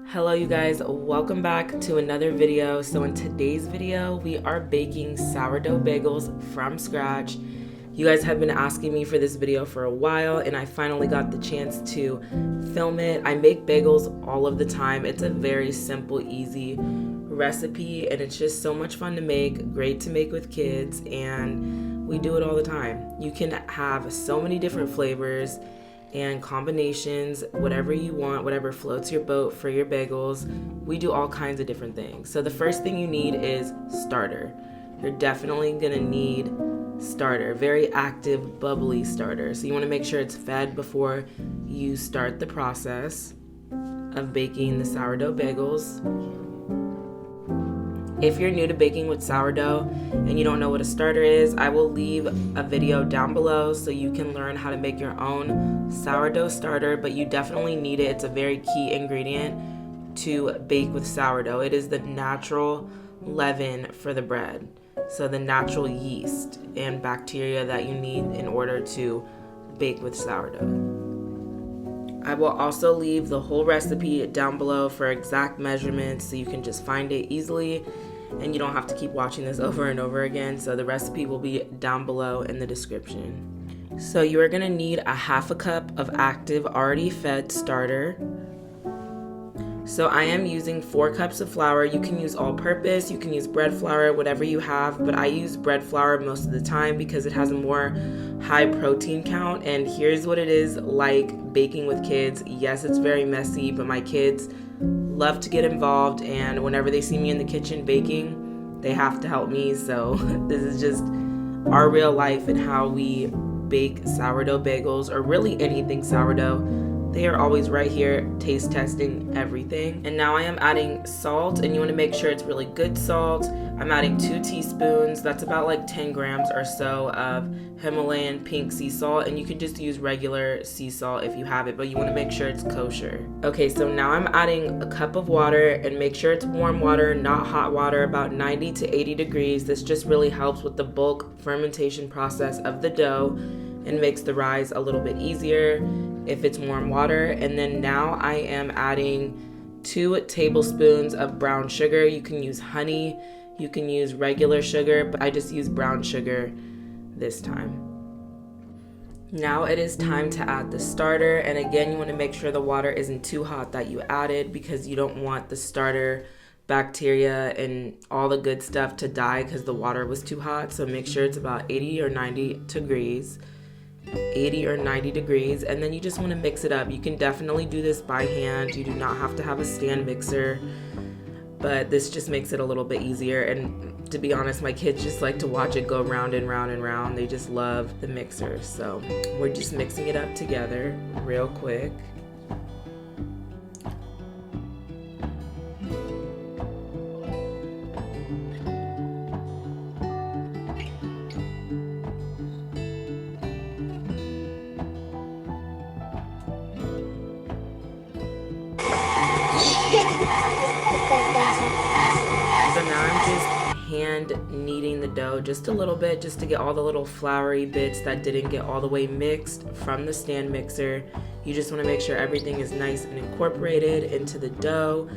Hello you guys, welcome back to another video. So in today's video, we are baking sourdough bagels from scratch. You guys have been asking me for this video for a while and I finally got the chance to film it. I make bagels all of the time. It's a very simple, easy recipe and it's just so much fun to make, great to make with kids, and we do it all the time. You can have so many different flavors and combinations, whatever you want, whatever floats your boat for your bagels. We do all kinds of different things. So the first thing you need is starter. You're definitely gonna need starter, very active, bubbly starter. So you wanna make sure it's fed before you start the process of baking the sourdough bagels. If you're new to baking with sourdough and you don't know what a starter is, I will leave a video down below so you can learn how to make your own sourdough starter, but you definitely need it. It's a very key ingredient to bake with sourdough. It is the natural leaven for the bread. So the natural yeast and bacteria that you need in order to bake with sourdough. I will also leave the whole recipe down below for exact measurements so you can just find it easily and you don't have to keep watching this over and over again. So the recipe will be down below in the description. So you are gonna need a half a cup of active already fed starter. So I am using 4 cups of flour. You can use all purpose, you can use bread flour, whatever you have, but I use bread flour most of the time because it has a more high protein count. And here's what it is like baking with kids. Yes, it's very messy, but my kids love to get involved, and whenever they see me in the kitchen baking, they have to help me. So this is just our real life and how we bake sourdough bagels, or really anything sourdough. They are always right here taste testing everything. And now I am adding salt, and you want to make sure it's really good salt. I'm adding 2 teaspoons. That's about like 10 grams or so of Himalayan pink sea salt, and you can just use regular sea salt if you have it, but you want to make sure it's kosher. Okay, so now I'm adding a cup of water, and make sure it's warm water, not hot water, about 90 to 80 degrees. This just really helps with the bulk fermentation process of the dough and makes the rise a little bit easier if it's warm water. And then now I am adding 2 tablespoons of brown sugar. You can use honey, you can use regular sugar, but I just use brown sugar this time. Now it is time to add the starter, and again you want to make sure the water isn't too hot that you added, because you don't want the starter bacteria and all the good stuff to die because the water was too hot. So make sure it's about 80 or 90 degrees. 80 or 90 degrees, and then you just want to mix it up. You can definitely do this by hand. You do not have to have a stand mixer, but this just makes it a little bit easier. And to be honest, my kids just like to watch it go round and round and round. They just love the mixer. So we're just mixing it up together real quick. So now I'm just hand kneading the dough just a little bit, just to get all the little floury bits that didn't get all the way mixed from the stand mixer. You just want to make sure everything is nice and incorporated into the dough.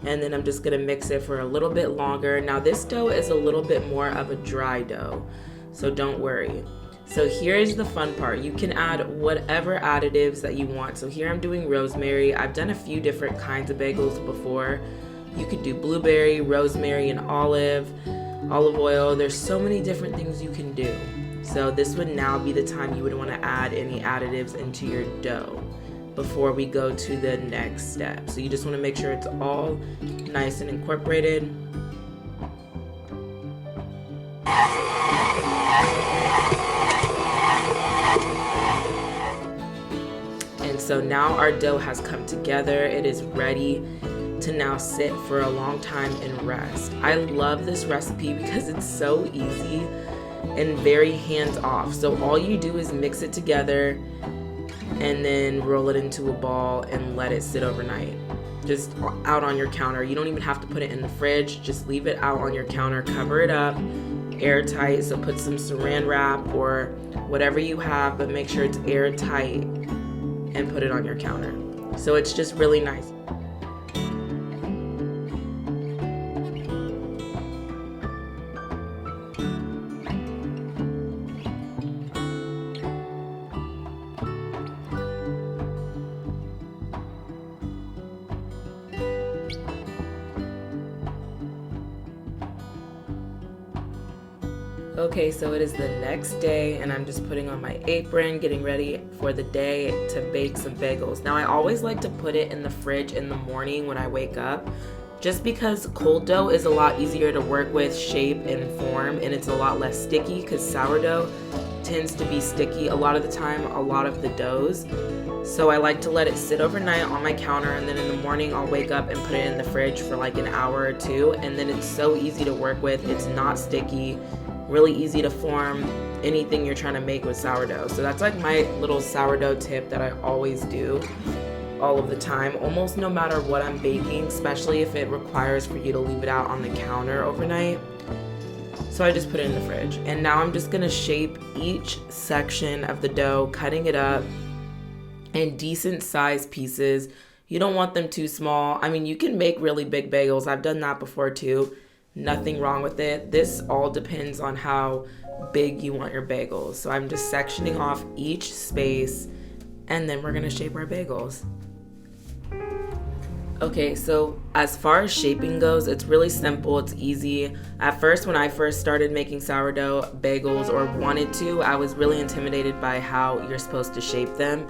And then I'm just going to mix it for a little bit longer. Now this dough is a little bit more of a dry dough, so don't worry. So here's the fun part. You can add whatever additives that you want. So here I'm doing rosemary. I've done a few different kinds of bagels before. You could do blueberry, rosemary, and olive oil. There's so many different things you can do. So this would now be the time you would want to add any additives into your dough before we go to the next step. So you just want to make sure it's all nice and incorporated. And so now our dough has come together. It is ready to now sit for a long time and rest. I love this recipe because it's so easy and very hands-off. So all you do is mix it together and then roll it into a ball and let it sit overnight, just out on your counter. You don't even have to put it in the fridge. Just leave it out on your counter, cover it up, airtight, so put some saran wrap or whatever you have, but make sure it's airtight and put it on your counter. So it's just really nice. Okay, so it is the next day and I'm just putting on my apron, getting ready for the day to bake some bagels. Now I always like to put it in the fridge in the morning when I wake up, just because cold dough is a lot easier to work with, shape and form, and it's a lot less sticky because sourdough tends to be sticky a lot of the time, a lot of the doughs. So I like to let it sit overnight on my counter, and then in the morning I'll wake up and put it in the fridge for like an hour or two, and then it's so easy to work with. It's not sticky, really easy to form anything you're trying to make with sourdough. So that's like my little sourdough tip that I always do all of the time, almost no matter what I'm baking, especially if it requires for you to leave it out on the counter overnight. So I just put it in the fridge. And now I'm just gonna shape each section of the dough, cutting it up in decent sized pieces. You don't want them too small. I mean, you can make really big bagels. I've done that before too. Nothing wrong with it. This all depends on how big you want your bagels. So I'm just sectioning off each space, and then we're gonna shape our bagels. Okay, so as far as shaping goes, it's really simple, it's easy. At first, when I first started making sourdough bagels or wanted to, I was really intimidated by how you're supposed to shape them.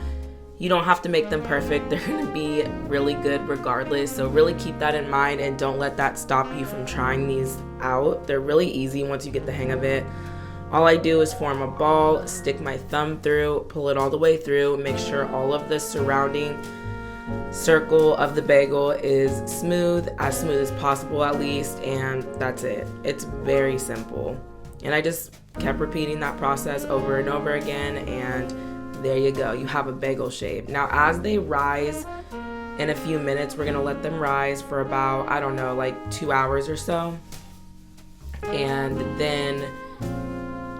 You don't have to make them perfect. They're gonna be really good regardless. So really keep that in mind and don't let that stop you from trying these out. They're really easy once you get the hang of it. All I do is form a ball, stick my thumb through, pull it all the way through, make sure all of the surrounding circle of the bagel is smooth as possible at least, and that's it. It's very simple. And I just kept repeating that process over and over again, and there you go, you have a bagel shape. Now as they rise in a few minutes, we're gonna let them rise for about, I don't know, like 2 hours or so. And then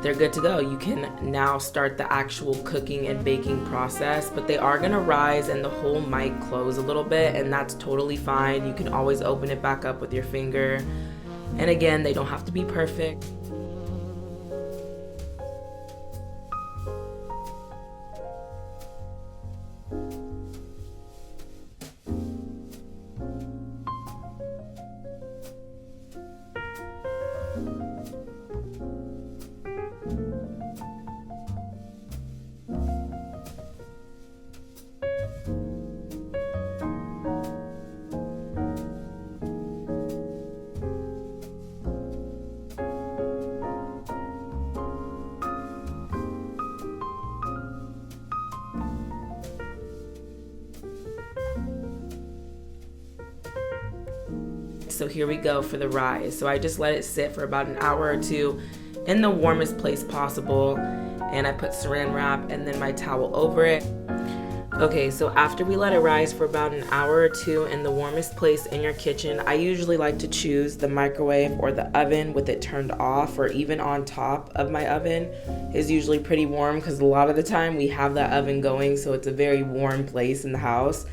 they're good to go. You can now start the actual cooking and baking process, but they are gonna rise and the hole might close a little bit, and that's totally fine. You can always open it back up with your finger. And again, they don't have to be perfect. So here we go for the rise. So I just let it sit for about an hour or two in the warmest place possible, and I put saran wrap and then my towel over it. Okay, so after we let it rise for about an hour or two in the warmest place in your kitchen, I usually like to choose the microwave or the oven with it turned off, or even on top of my oven is usually pretty warm because a lot of the time we have that oven going, so it's a very warm place in the house.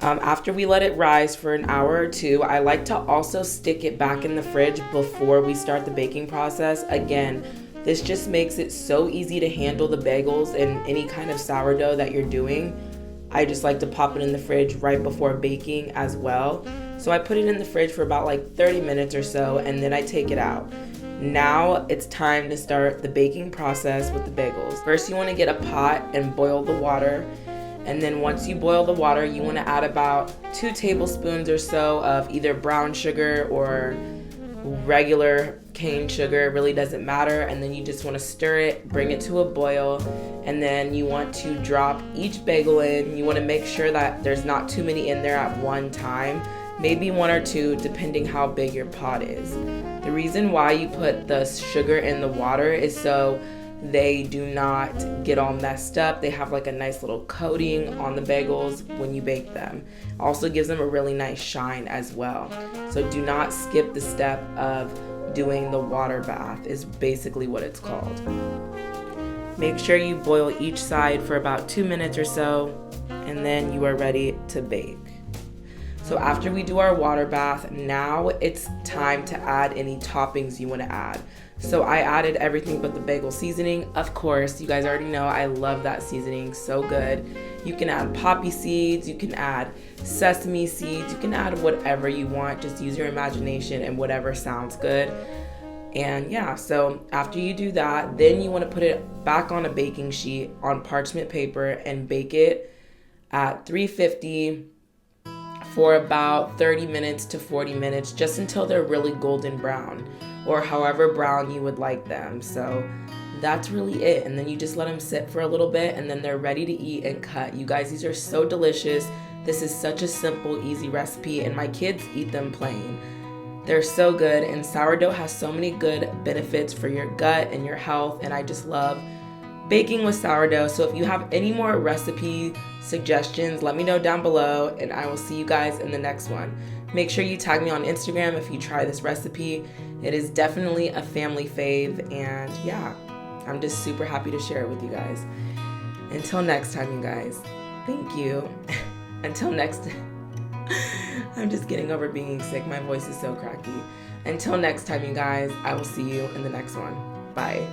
After we let it rise for an hour or two, I like to also stick it back in the fridge before we start the baking process. Again, this just makes it so easy to handle the bagels and any kind of sourdough that you're doing. I just like to pop it in the fridge right before baking as well. So I put it in the fridge for about like 30 minutes or so, and then I take it out. Now it's time to start the baking process with the bagels. First, you want to get a pot and boil the water. And then once you boil the water, you want to add about 2 tablespoons or so of either brown sugar or regular cane sugar. It really doesn't matter. And then you just want to stir it, bring it to a boil, and then you want to drop each bagel in. You want to make sure that there's not too many in there at one time, maybe 1 or 2 depending how big your pot is. The reason why you put the sugar in the water is so they do not get all messed up. They have like a nice little coating on the bagels when you bake them. Also gives them a really nice shine as well. So do not skip the step of doing the water bath is basically what it's called. Make sure you boil each side for about 2 minutes or so, and then you are ready to bake. So after we do our water bath, now it's time to add any toppings you want to add. So I added everything but the bagel seasoning. Of course, you guys already know I love that seasoning, so good. You can add poppy seeds, you can add sesame seeds, you can add whatever you want. Just use your imagination and whatever sounds good. And yeah, so after you do that, then you want to put it back on a baking sheet on parchment paper and bake it at 350 for about 30 minutes to 40 minutes, just until they're really golden brown, or however brown you would like them. So that's really it. And then you just let them sit for a little bit, and then they're ready to eat and cut. You guys, these are so delicious. This is such a simple, easy recipe, and my kids eat them plain. They're so good, and sourdough has so many good benefits for your gut and your health, and I just love baking with sourdough. So if you have any more recipe suggestions, let me know down below, and I will see you guys in the next one. Make sure you tag me on Instagram if you try this recipe. It is definitely a family fave, and yeah, I'm just super happy to share it with you guys. Until next time, you guys, thank you. Until next I'm just getting over being sick. My voice is so cracky. Until next time, you guys, I will see you in the next one. Bye.